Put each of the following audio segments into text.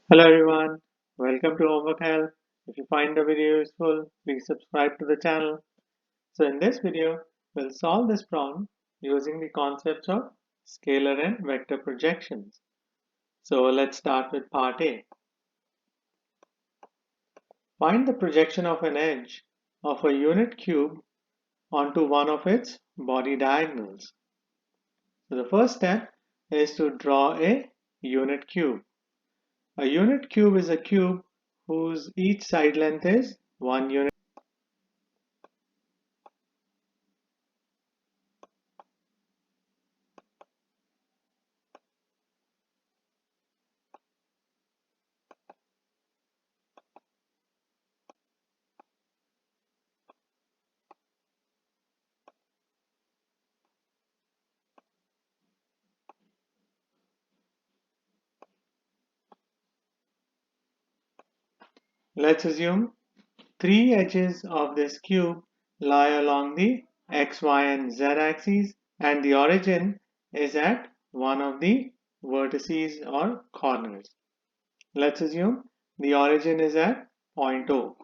Hello everyone, welcome to Homework Help. If you find the video useful, please subscribe to the channel. So in this video, we'll solve this problem using the concepts of scalar and vector projections. So let's start with part A. Find the projection of an edge of a unit cube onto one of its body diagonals. So the first step is to draw a unit cube. A unit cube is a cube whose each side length is 1 unit. Let's assume three edges of this cube lie along the x, y, and z axes, and the origin is at one of the vertices or corners. Let's assume the origin is at point O.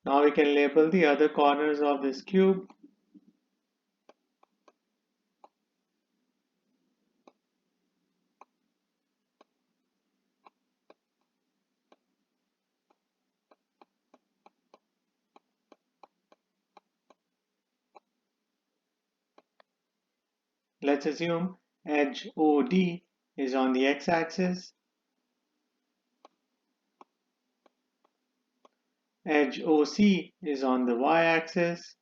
Now we can label the other corners of this cube. Let's assume edge OD is on the x-axis, edge OC is on the y-axis,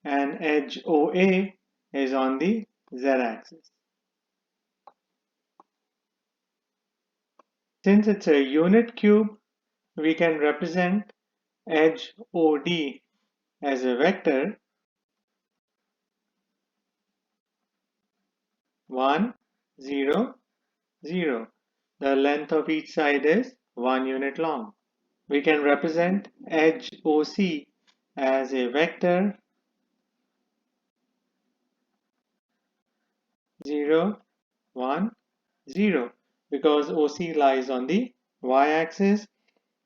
and edge OA is on the z-axis. Since it's a unit cube, we can represent edge OD as a vector 1, 0, 0. The length of each side is 1 unit long. We can represent edge OC as a vector 0, 1, 0 because OC lies on the y-axis,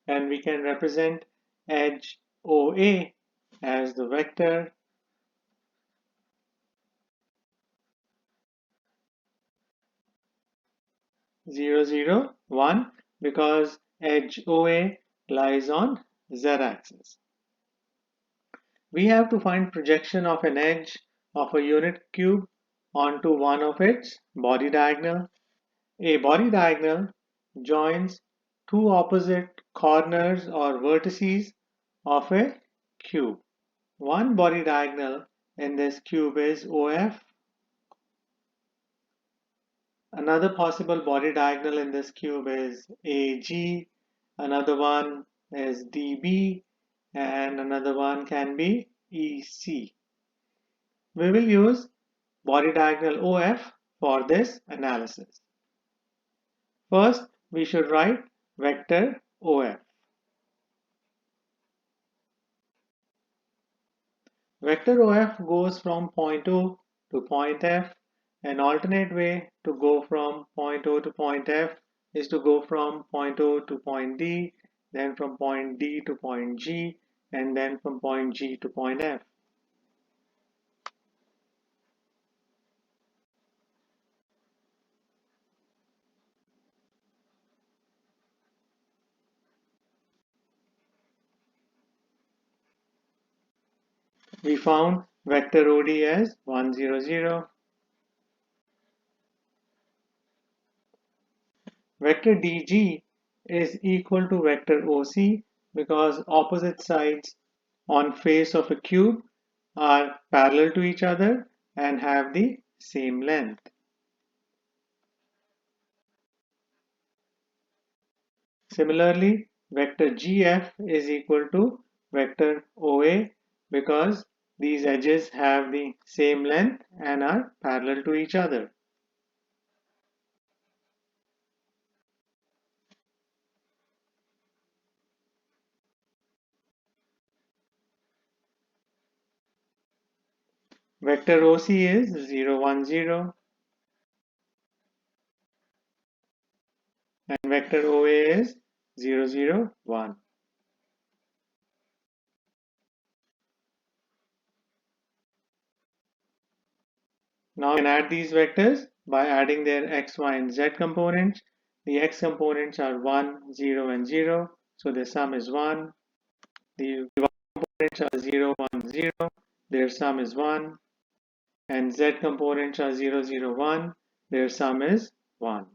and we can represent edge OA as the vector 0, 0, 1 because edge OA lies on z-axis. We have to find projection of an edge of a unit cube onto one of its body diagonal. A body diagonal joins two opposite corners or vertices of a cube. One body diagonal in this cube is OF. Another possible body diagonal in this cube is AG. Another one is DB, and another one can be EC. We will use body diagonal OF for this analysis. First, we should write vector OF. Vector OF goes from point O to point F. An alternate way to go from point O to point F is to go from point O to point D, then from point D to point G, and then from point G to point F. We found vector OD as 1, 0, 0. Vector DG is equal to vector OC because opposite sides on face of a cube are parallel to each other and have the same length. Similarly, vector GF is equal to vector OA because these edges have the same length and are parallel to each other. Vector OC is 0, 1, 0. and vector OA is 0, 0, 1. Now we can add these vectors by adding their x, y, and z components. The x components are 1, 0, and 0, so the sum is 1. The y components are 0, 1, 0, their sum is 1. And z components are 0, 0, 1, their sum is 1.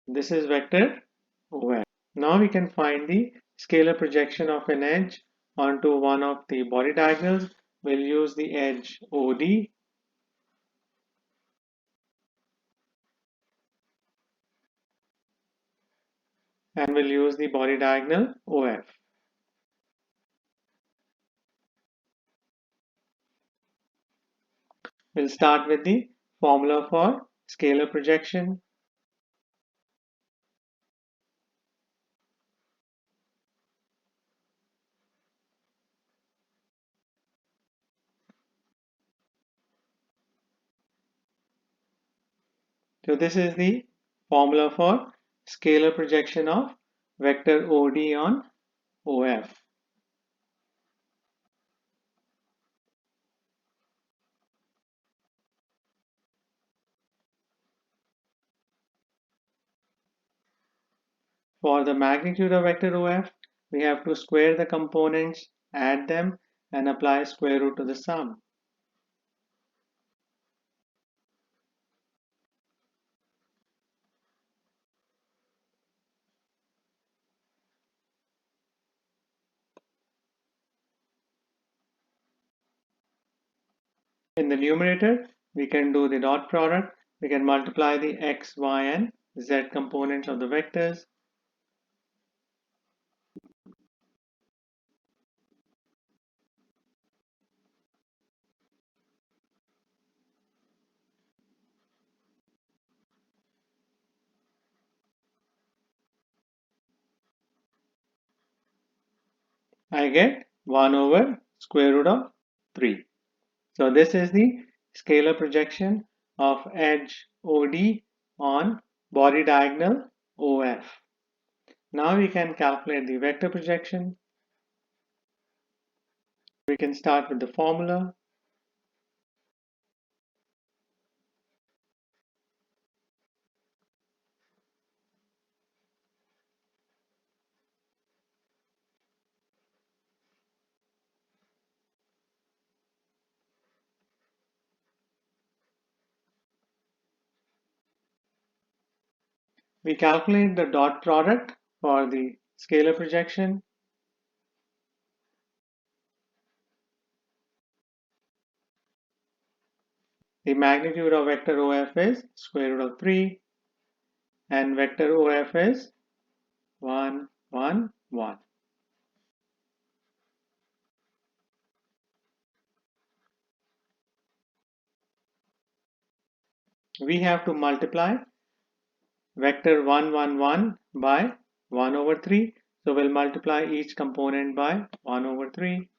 This is vector OF. Now we can find the scalar projection of an edge onto one of the body diagonals. We'll use the edge OD and we'll use the body diagonal OF. We'll start with the formula for scalar projection. So this is the formula for scalar projection of vector OD on OF. For the magnitude of vector OF, we have to square the components, add them, and apply square root to the sum. In the numerator, we can do the dot product. We can multiply the x, y, and z components of the vectors. I get 1 over square root of 3. So this is the scalar projection of edge OD on body diagonal OF. Now we can calculate the vector projection. We can start with the formula. We calculate the dot product for the scalar projection. The magnitude of vector OF is square root of 3 and vector OF is 1, 1, 1. We have to multiply vector 1, 1, 1 by 1 over 3. So we'll multiply each component by 1 over 3.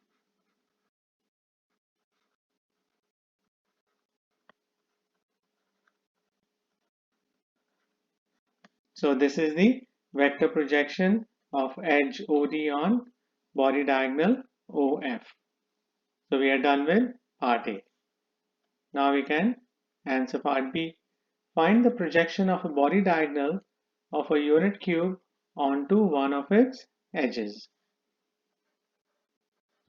So this is the vector projection of edge OD on body diagonal OF. So we are done with part A. Now we can answer part B. Find the projection of a body diagonal of a unit cube onto one of its edges.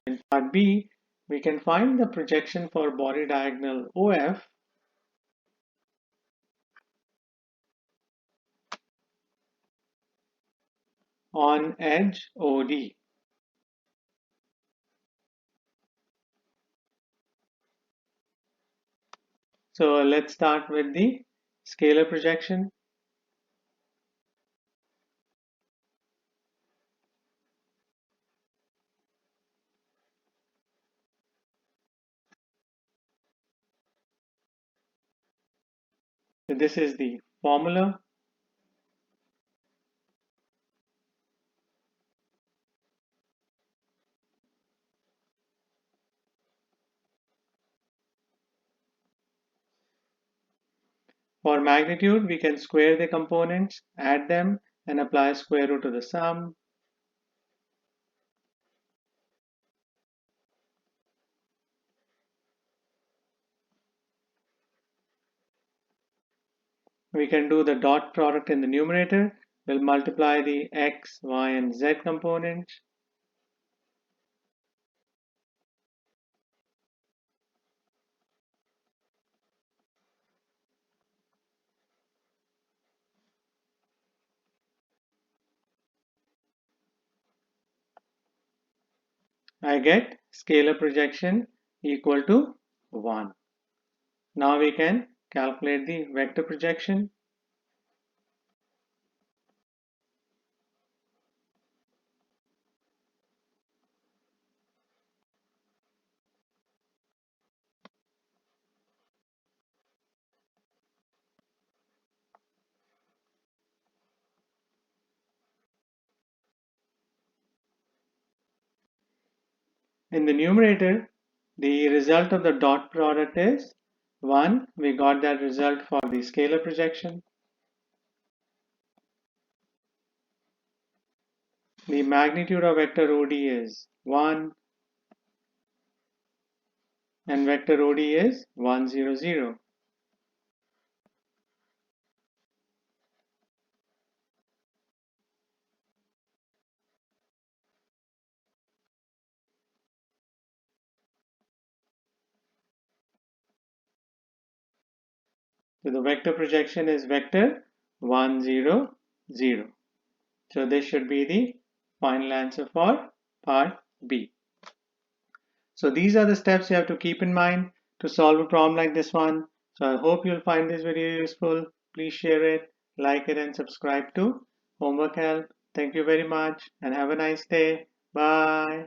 In part B, we can find the projection for body diagonal OF on edge OD. So let's start with the scalar projection. So this is the formula. For magnitude, we can square the components, add them, and apply square root to the sum. We can do the dot product in the numerator. We'll multiply the x, y, and z components. I get scalar projection equal to 1. Now we can calculate the vector projection. In the numerator, the result of the dot product is 1. We got that result for the scalar projection. The magnitude of vector OD is 1 and vector OD is 1, 0, 0. So the vector projection is vector 1, 0, 0. So this should be the final answer for part B. So these are the steps you have to keep in mind to solve a problem like this one. So I hope you'll find this video useful. Please share it, like it, and subscribe to Homework Help. Thank you very much and have a nice day. Bye.